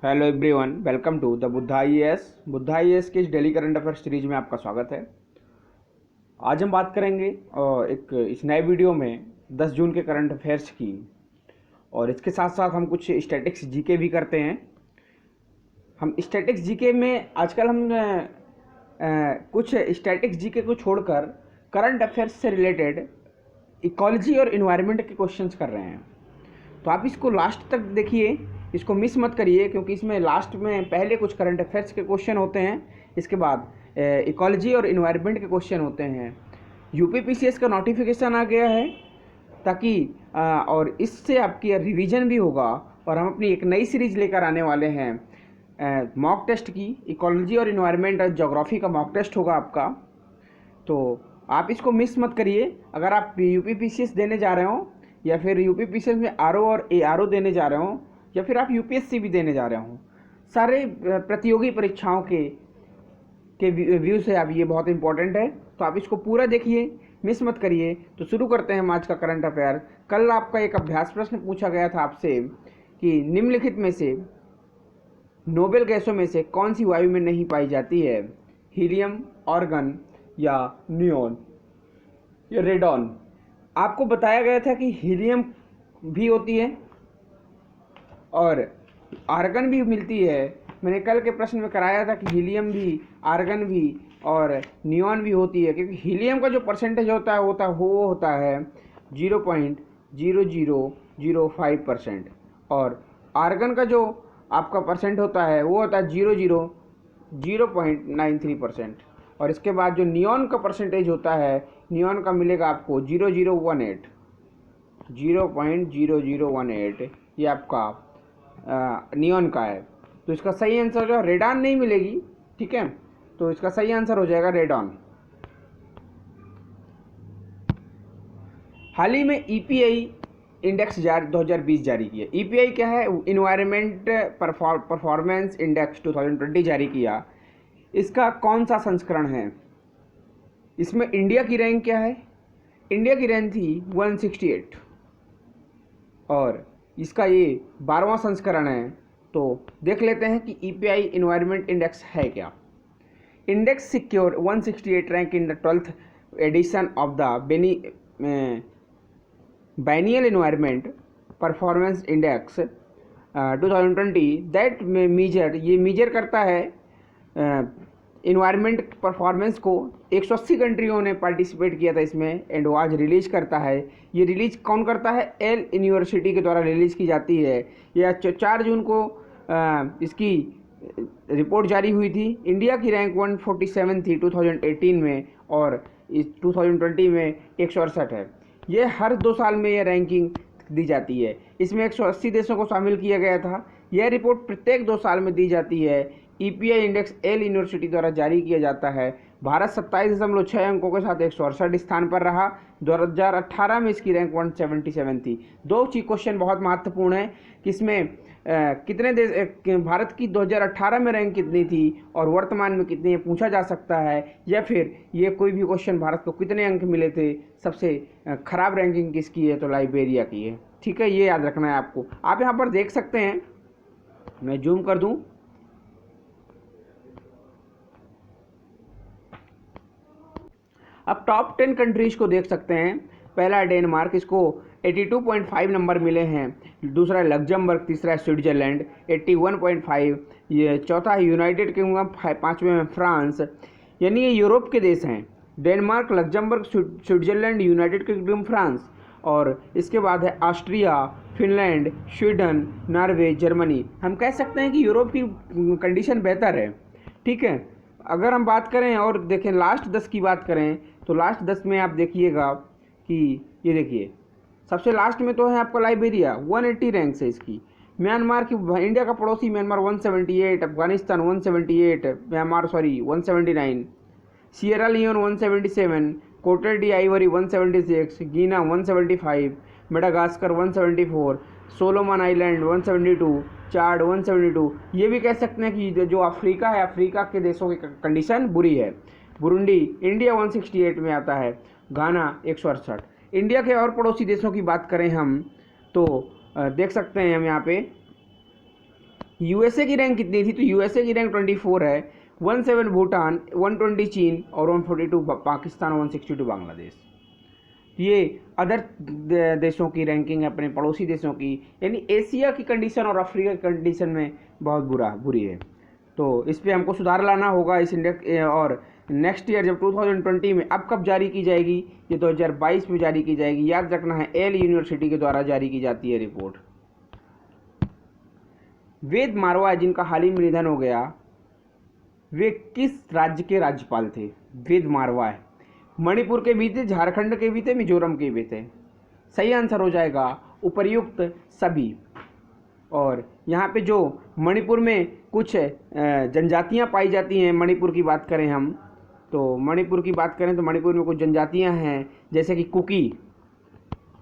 Hello everyone, welcome to the Buddha IAS के इस daily current affair series में आपका स्वागत है। आज हम बात करेंगे एक इस नए वीडियो में 10 जून के करंट अफेयर्स की, और इसके साथ साथ हम कुछ स्टैटिक्स जीके भी करते हैं। हम स्टैटिक्स जीके में आजकल हम कुछ स्टैटिक्स जीके को छोड़कर करंट अफेयर्स से रिलेटेड इकोलॉजी और इन्वायरमेंट के क्वेश्चंस कर रहे हैं। तो आप इसको लास्ट तक देखिए, इसको मिस मत करिए, क्योंकि इसमें लास्ट में पहले कुछ करंट अफेयर्स के क्वेश्चन होते हैं, इसके बाद इकोलॉजी और इन्वायरमेंट के क्वेश्चन होते हैं। यूपीपीसीएस का नोटिफिकेशन आ गया है ताकि और इससे आपकी रिवीजन भी होगा, और हम अपनी एक नई सीरीज लेकर आने वाले हैं मॉक टेस्ट की। इकोलॉजी और इन्वायरमेंट और ज्योग्राफी का मॉक टेस्ट होगा आपका, तो आप इसको मिस मत करिए। अगर आप यूपीपीसीएस देने जा रहे हो, या फिर यूपीपीसीएस में आरओ और एआरओ देने जा रहे हो, या फिर आप यूपीएससी भी देने जा रहे हो, सारे प्रतियोगी परीक्षाओं के व्यू से आप, ये बहुत इंपॉर्टेंट है, तो आप इसको पूरा देखिए, मिस मत करिए। तो शुरू करते हैं हम आज का करंट अफेयर। कल आपका एक अभ्यास प्रश्न पूछा गया था आपसे कि निम्नलिखित में से नोबेल गैसों में से कौन सी वायु में नहीं पाई जाती है? हीलियम, ऑर्गन या नियोन या रेडॉन। आपको बताया गया था कि हीलियम भी होती है और आर्गन भी मिलती है। मैंने कल के प्रश्न में कराया था कि हीलियम भी, आर्गन भी और नियॉन भी होती है, क्योंकि हीलियम का जो परसेंटेज होता है वो होता है 0.0005%, और आर्गन का जो आपका परसेंट होता है वो होता है 0.93%, और इसके बाद जो नियॉन का परसेंटेज होता है, नियॉन का मिलेगा आपको 0.0018, ये आपका नियॉन का है। तो इसका सही आंसर जो रेडॉन नहीं मिलेगी, ठीक है, तो इसका सही आंसर हो जाएगा रेडॉन। हाल ही में ईपीआई इंडेक्स 2020 जारी किया। ईपीआई क्या है? इन्वायरमेंट परफॉर्मेंस इंडेक्स 2020 जारी किया। इसका कौन सा संस्करण है? इसमें इंडिया की रैंक क्या है? इंडिया की रैंक थी 168, और इसका ये 12वां संस्करण है। तो देख लेते हैं कि ईपीआई इन्वायरमेंट इंडेक्स है क्या। Index secure 168 rank in the 12th edition of the biennial environment performance index 2020 that measure, ये मेजर करता है इन्वायरमेंट परफॉर्मेंस को। 180 कंट्रियों ने पार्टिसिपेट किया था इसमें, एंड वो आज रिलीज करता है। ये रिलीज कौन करता है? एल यूनिवर्सिटी के द्वारा रिलीज की जाती है। यह 4 जून को इसकी रिपोर्ट जारी हुई थी। इंडिया की रैंक 147 थी 2018 में, और इस 2020 में 168 है। ये हर 2 साल में यह रैंकिंग दी जाती है। इसमें 180 देशों को शामिल किया गया था। यह रिपोर्ट प्रत्येक 2 साल में दी जाती है। ईपीआई इंडेक्स एल यूनिवर्सिटी द्वारा जारी किया जाता है। भारत 27.6 अंकों के साथ 168 स्थान पर रहा। 2018 में इसकी रैंक 177 थी। 2 क्वेश्चन बहुत महत्वपूर्ण है कि इसमें कितने देश, भारत की 2018 में रैंक कितनी थी और वर्तमान में कितनी है, पूछा जा सकता है। या फिर ये कोई भी क्वेश्चन, भारत को कितने अंक मिले थे, सबसे खराब रैंकिंग किसकी है, तो लाइबेरिया की है। ठीक है, ये याद रखना है आपको। आप यहाँ पर देख सकते हैं, मैं जूम कर दूं, अब टॉप 10 कंट्रीज को देख सकते हैं। पहला है डेनमार्क, इसको 82.5 नंबर मिले हैं। दूसरा है लग्जमबर्ग, तीसरा है स्विट्जरलैंड 81.5, ये चौथा है यूनाइटेड किंगडम, 5वें में फ्रांस। यानी ये यूरोप के देश हैं, Denmark, Luxembourg, Switzerland, United kingdom, France. और इसके बाद है Austria, Finland, Sweden, Norway, Germany. हम कह सकते हैं कि यूरोप की कंडीशन बेहतर है। ठीक है, अगर हम बात करें और देखें लास्ट 10 की बात करें, तो लास्ट 10 में आप देखिएगा कि ये देखिए, सबसे लास्ट में तो है आपका लाइबेरिया, 180 रैंक है इसकी। म्यांमार की, इंडिया का पड़ोसी Myanmar 178, Afghanistan 178, 179, Sierra Leone 177, Cote d'Ivoire 176, Guinea 175, Madagascar 174, Solomon island 172, Chad 172। ये भी कह सकते हैं कि जो अफ्रीका है, अफ्रीका के देशों की कंडीशन बुरी है। बुरुंडी, इंडिया 168 में आता है, घाना 168। इंडिया के और पड़ोसी देशों की बात करें हम, तो देख सकते हैं हम यहाँ पे यूएसए की रैंक कितनी थी, तो यूएसए की रैंक 24 है, 17 भूटान, 120 चीन और 142 पाकिस्तान, 162 बांग्लादेश। ये अदर देशों की रैंकिंग है, अपने पड़ोसी देशों की, यानी एशिया की कंडीशन और अफ्रीका की कंडीशन में बहुत बुरी है। तो इस पर हमको सुधार लाना होगा इस इंडेक्स। और नेक्स्ट ईयर जब 2020 में, अब कब जारी की जाएगी, ये 2022 में जारी की जाएगी। याद रखना है, एल यूनिवर्सिटी के द्वारा जारी की जाती है रिपोर्ट। वेद मारवा, जिनका हाल ही में निधन हो गया, वे किस राज्य के राज्यपाल थे? वेद मारवा है, मणिपुर के भी थे, झारखंड के भी थे, मिजोरम के भी थे। सही आंसर हो जाएगा उपर्युक्त सभी। और यहाँ पे जो मणिपुर में कुछ जनजातियाँ पाई जाती हैं, मणिपुर की बात करें हम, तो मणिपुर की बात करें तो मणिपुर में कुछ जनजातियाँ हैं, जैसे कि कुकी।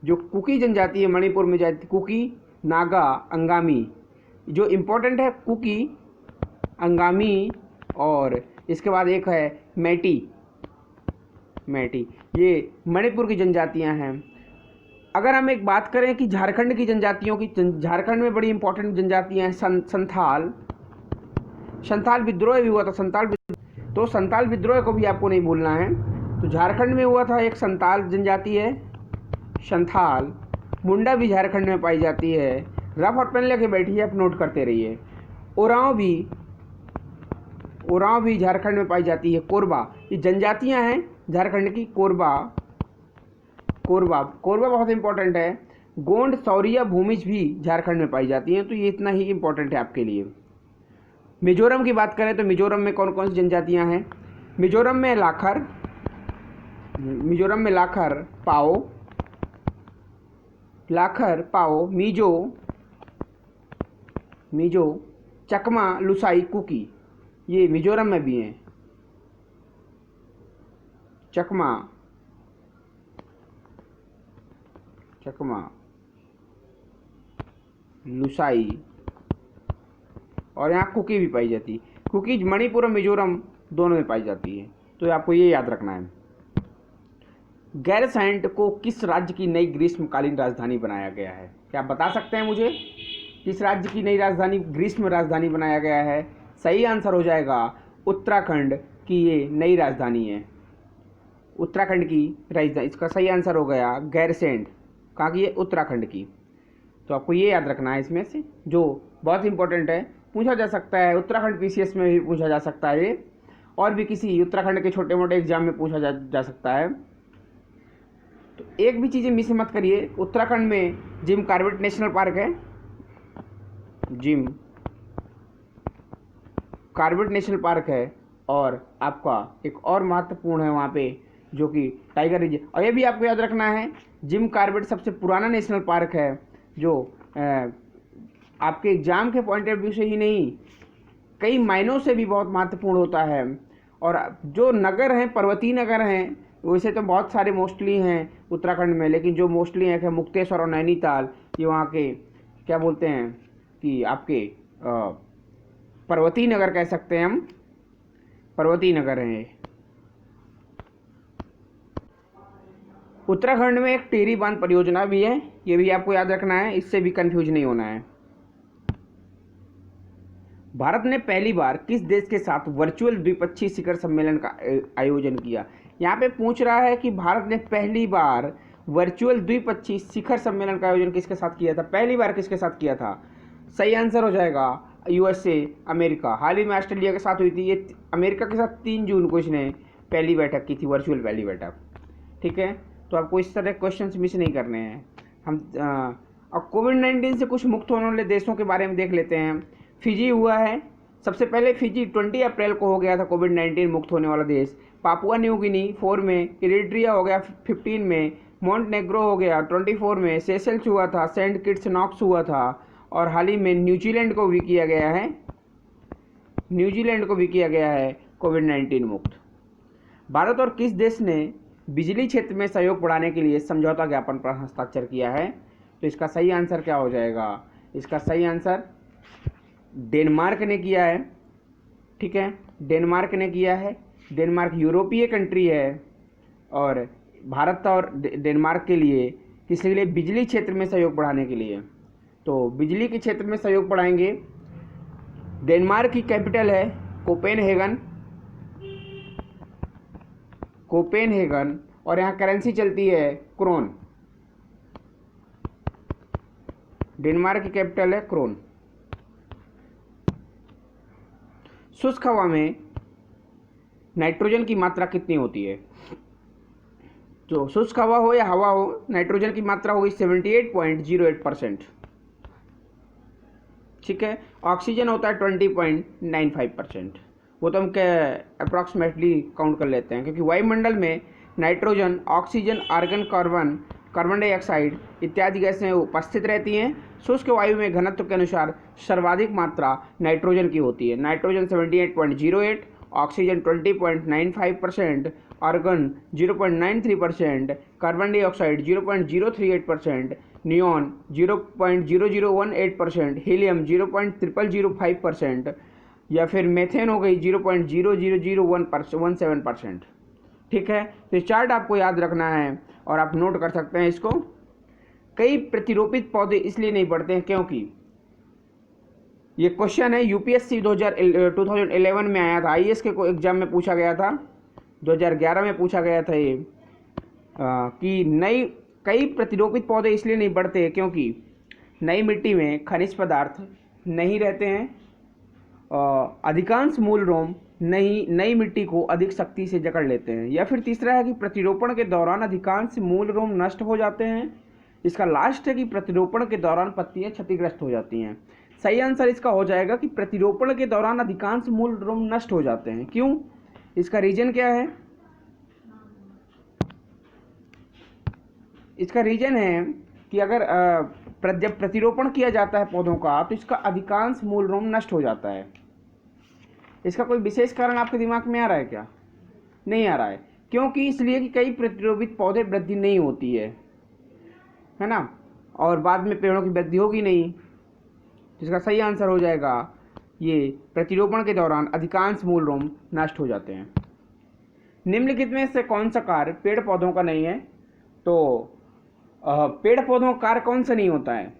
जो कुकी जनजाति है मणिपुर में जाती, कुकी, नागा, अंगामी। जो इम्पोर्टेंट है कुकी, अंगामी, और इसके बाद एक है मैटी। ये मणिपुर की जनजातियां हैं। अगर हम एक बात करें कि झारखंड की जनजातियों की, झारखंड में बड़ी इंपॉर्टेंट जनजातियां हैं, संथाल विद्रोह भी हुआ था। तो संथाल विद्रोह को भी आपको नहीं भूलना है। तो झारखंड में हुआ था, एक संथाल जनजाति है संथाल। मुंडा भी झारखंड में पाई जाती है। रफ और पेन लेके बैठिए, आप नोट करते रहिए। ओरांव भी झारखंड में पाई जाती है। कोरबा, ये जनजातियां हैं झारखंड की। कोरबा बहुत इंपॉर्टेंट है। गोंड, सौरिया, भूमिज भी झारखंड में पाई जाती हैं। तो ये इतना ही इंपॉर्टेंट है आपके लिए। मिजोरम की बात करें तो मिजोरम में कौन कौन सी जनजातियां हैं? मिजोरम में लाखर, पाओ, मीजो, चकमा, लुसाई, कुकी, ये मिजोरम में भी हैं। चकमा, लुसाई, और यहाँ कुकी भी पाई जाती है। कुकी मणिपुर और मिजोरम दोनों में पाई जाती है। तो आपको ये याद रखना है। गैरसैंड को किस राज्य की नई ग्रीष्मकालीन राजधानी बनाया गया है? क्या आप बता सकते हैं मुझे किस राज्य की नई राजधानी, ग्रीष्म राजधानी बनाया गया है? सही आंसर हो जाएगा उत्तराखंड की ये नई राजधानी है। उत्तराखंड की राजधानी, इसका सही आंसर हो गया गैरसैंड। कहाँ की है? उत्तराखंड की। तो आपको ये याद रखना है इसमें से, जो बहुत इंपॉर्टेंट है, पूछा जा सकता है। उत्तराखंड पीसीएस में भी पूछा जा सकता है ये, और भी किसी उत्तराखंड के छोटे मोटे एग्जाम में पूछा जा सकता है। तो एक भी चीज़ें मिस मत करिए। उत्तराखंड में जिम कॉर्बेट नेशनल पार्क है, जिम कॉर्बेट नेशनल पार्क है। और आपका एक और महत्वपूर्ण है वहाँ पे, जो कि टाइगर रिजर्व। और ये भी आपको याद रखना है, जिम कॉर्बेट सबसे पुराना नेशनल पार्क है, जो आपके एग्जाम के पॉइंट ऑफ व्यू से ही नहीं, कई मायनों से भी बहुत महत्वपूर्ण होता है। और जो नगर हैं, पर्वतीय नगर हैं, वैसे तो बहुत सारे मोस्टली हैं उत्तराखंड में, लेकिन जो मोस्टली हैं मुक्तेश्वर और नैनीताल, ये वहाँ के क्या बोलते हैं कि आपके पर्वतीय नगर कह सकते हैं हम, पर्वतीय नगर हैं। उत्तराखंड में एक टिहरी बांध परियोजना भी है, ये भी आपको याद रखना है, इससे भी कंफ्यूज नहीं होना है। भारत ने पहली बार किस देश के साथ वर्चुअल द्विपक्षीय शिखर सम्मेलन का आयोजन किया? यहाँ पे पूछ रहा है कि भारत ने पहली बार वर्चुअल द्विपक्षीय शिखर सम्मेलन का आयोजन किसके साथ किया था? पहली बार किसके साथ किया था? सही आंसर हो जाएगा यूएसए, अमेरिका। हाल ही में ऑस्ट्रेलिया के साथ हुई थी। ये अमेरिका के साथ 3 जून को इसने पहली बैठक की थी, वर्चुअल पहली बैठक। ठीक है, तो आपको इस तरह क्वेश्चंस मिस नहीं करने हैं। हम अब कोविड-19 से कुछ मुक्त होने वाले देशों के बारे में देख लेते हैं। फिजी हुआ है सबसे पहले, फिजी 20 अप्रैल को हो गया था कोविड-19 मुक्त होने वाला देश। पापुआ न्यू गिनी 4 में, इरिट्रिया हो गया 15 में, मोंटेनेग्रो हो गया 24 में, सेशल्स हुआ था, सेंट किट्स नॉक्स हुआ था, और हाल ही में न्यूजीलैंड को भी किया गया है कोविड-19 मुक्त। भारत और किस देश ने बिजली क्षेत्र में सहयोग बढ़ाने के लिए समझौता ज्ञापन पर हस्ताक्षर किया है? तो इसका सही आंसर क्या हो जाएगा? इसका सही आंसर डेनमार्क ने किया है। ठीक है, डेनमार्क ने किया है। डेनमार्क यूरोपीय कंट्री है, और भारत और डेनमार्क के लिए किसके लिए? बिजली क्षेत्र में सहयोग बढ़ाने के लिए। तो बिजली के क्षेत्र में सहयोग बढ़ाएंगे डेनमार्क की कैपिटल है कोपेनहेगन, कोपेनहेगन, और यहाँ करेंसी चलती है क्रोन। डेनमार्क की कैपिटल है क्रोन। शुष्क हवा में नाइट्रोजन की मात्रा कितनी होती है? जो शुष्क हवा हो या हवा हो, नाइट्रोजन की मात्रा होगी 78.08%। ठीक है। ऑक्सीजन होता है 20.95%। वो तो हम अप्रॉक्सीमेटली काउंट कर लेते हैं, क्योंकि वायुमंडल में nitrogen, oxygen, argon, carbon dioxide इत्यादि गैसें उपस्थित रहती हैं। शुष्क वायु में घनत्व के अनुसार सर्वाधिक मात्रा नाइट्रोजन की होती है। Nitrogen 78.08, oxygen 20.95%, argon 0.93%, carbon dioxide 0.038%, neon 0.0018%, helium 0.0005%, या फिर मेथेन हो गई 0.00017%। ठीक है। तो ये चार्ट आपको याद रखना है और आप नोट कर सकते हैं इसको। कई प्रतिरोपित पौधे इसलिए नहीं बढ़ते हैं क्योंकि ये क्वेश्चन है यूपीएससी 2011 में आया था, आईएएस के एग्जाम में पूछा गया था, 2011 में पूछा गया था ये कि कई प्रतिरोपित पौधे इसलिए नहीं बढ़ते क्योंकि नई मिट्टी में खनिज पदार्थ नहीं रहते हैं, अधिकांश मूल रोम नई मिट्टी को अधिक शक्ति से जकड़ लेते हैं, या फिर तीसरा है कि प्रतिरोपण के दौरान अधिकांश मूल रोम नष्ट हो जाते हैं। इसका लास्ट है कि प्रतिरोपण के दौरान पत्तियां क्षतिग्रस्त हो जाती हैं। सही आंसर इसका हो जाएगा कि प्रतिरोपण के दौरान अधिकांश मूल रोम नष्ट हो जाते हैं। क्यों? इसका रीजन क्या है? इसका रीजन है कि अगर जब प्रतिरोपण किया जाता है पौधों का, तो इसका अधिकांश मूल रोम नष्ट हो जाता है। इसका कोई विशेष कारण आपके दिमाग में आ रहा है क्या? नहीं आ रहा है। क्योंकि इसलिए कि कई प्रतिरोपित पौधे वृद्धि नहीं होती है ना, और बाद में पेड़ों की वृद्धि होगी नहीं। जिसका सही आंसर हो जाएगा ये प्रतिरोपण के दौरान अधिकांश मूल रोम नष्ट हो जाते हैं। निम्नलिखित में से कौन सा कार्य पेड़ पौधों का नहीं है? तो पेड़ पौधों का कार्य कौन सा नहीं होता है?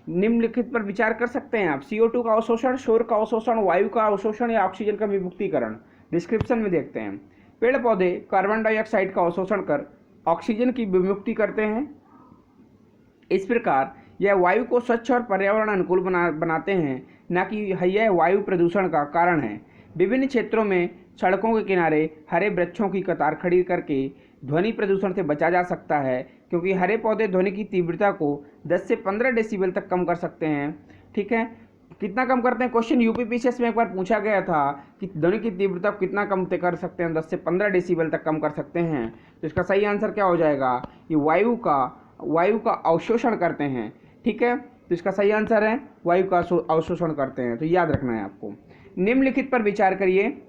निम्नलिखित पर विचार कर सकते हैं आप। CO2 का अवशोषण, शोर का अवशोषण, वायु का अवशोषण, या ऑक्सीजन का विमुक्तीकरण। डिस्क्रिप्शन में देखते हैं। पेड़ पौधे कार्बन डाइऑक्साइड का अवशोषण कर ऑक्सीजन की विमुक्ति करते हैं। इस प्रकार यह वायु को स्वच्छ और पर्यावरण अनुकूल बनाते हैं, न कि यह वायु प्रदूषण का कारण है। विभिन्न क्षेत्रों में सड़कों के किनारे हरे वृक्षों की कतार खड़ी करके ध्वनि प्रदूषण से बचा जा सकता है, क्योंकि हरे पौधे ध्वनि की तीव्रता को 10 से 15 डेसिबल तक कम कर सकते हैं। ठीक है। कितना कम करते हैं? क्वेश्चन यूपीपीसीएस में एक बार पूछा गया था कि ध्वनि की तीव्रता को कितना कम कर सकते हैं? 10 से 15 डेसिबल तक कम कर सकते हैं। तो इसका सही आंसर क्या हो जाएगा? ये वायु का अवशोषण करते हैं। ठीक है। तो इसका सही आंसर है वायु का अवशोषण करते हैं। तो याद रखना है आपको। निम्नलिखित पर विचार करिए।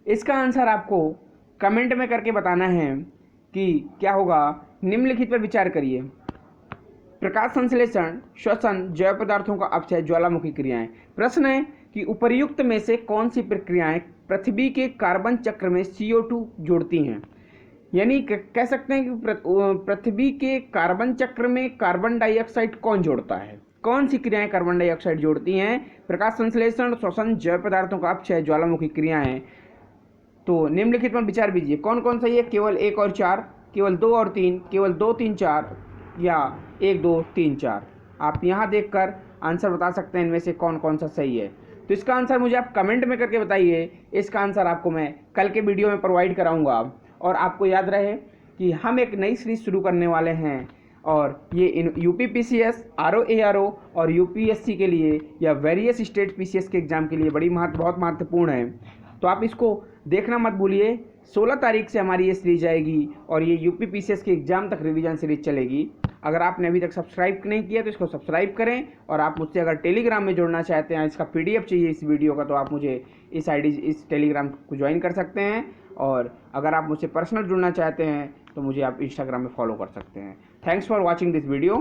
इसका आंसर आपको कमेंट में करके बताना है कि क्या होगा। निम्नलिखित पर विचार करिए। प्रकाश संश्लेषण, श्वसन, जैव पदार्थों का अपचय, ज्वालामुखी क्रियाएं। प्रश्न है कि उपर्युक्त में से कौन सी प्रक्रियाएं पृथ्वी के कार्बन चक्र में CO2 जोड़ती हैं? यानी कह सकते हैं कि पृथ्वी के कार्बन चक्र में कार्बन डाइऑक्साइड कौन जोड़ता है? कौन सी क्रियाएं कार्बन डाइऑक्साइड जोड़ती हैं? प्रकाश संश्लेषण, श्वसन, जैव पदार्थों का अपचय, ज्वालामुखी क्रियाएं। तो निम्नलिखित पर विचार कीजिए। कौन कौन सही है? केवल 1 और 4, केवल 2 और 3, केवल 2, 3, 4, या 1, 2, 3, 4। आप यहाँ देखकर आंसर बता सकते हैं इनमें से कौन कौन सा सही है। तो इसका आंसर मुझे आप कमेंट में करके बताइए। इसका आंसर आपको मैं कल के वीडियो में प्रोवाइड कराऊंगा। और आपको याद रहे कि हम एक नई सीरीज शुरू करने वाले हैं, और ये यूपीपीसीएस, RO-ARO और यूपीएससी के लिए या वेरियस स्टेट पीसीएस के एग्जाम के लिए बहुत महत्वपूर्ण है। तो आप इसको देखना मत भूलिए। 16 तारीख से हमारी ये सीरीज आएगी और ये यूपीपीसीएस के एग्जाम तक रिवीजन सीरीज चलेगी। अगर आपने अभी तक सब्सक्राइब नहीं किया तो इसको सब्सक्राइब करें, और आप मुझसे अगर टेलीग्राम में जुड़ना चाहते हैं, इसका PDF चाहिए इस वीडियो का, तो आप मुझे इस टेलीग्राम को ज्वाइन कर सकते हैं। और अगर आप मुझसे पर्सनल जुड़ना चाहते हैं तो मुझे आप इंस्टाग्राम में फॉलो कर सकते हैं। Thanks for watching this video.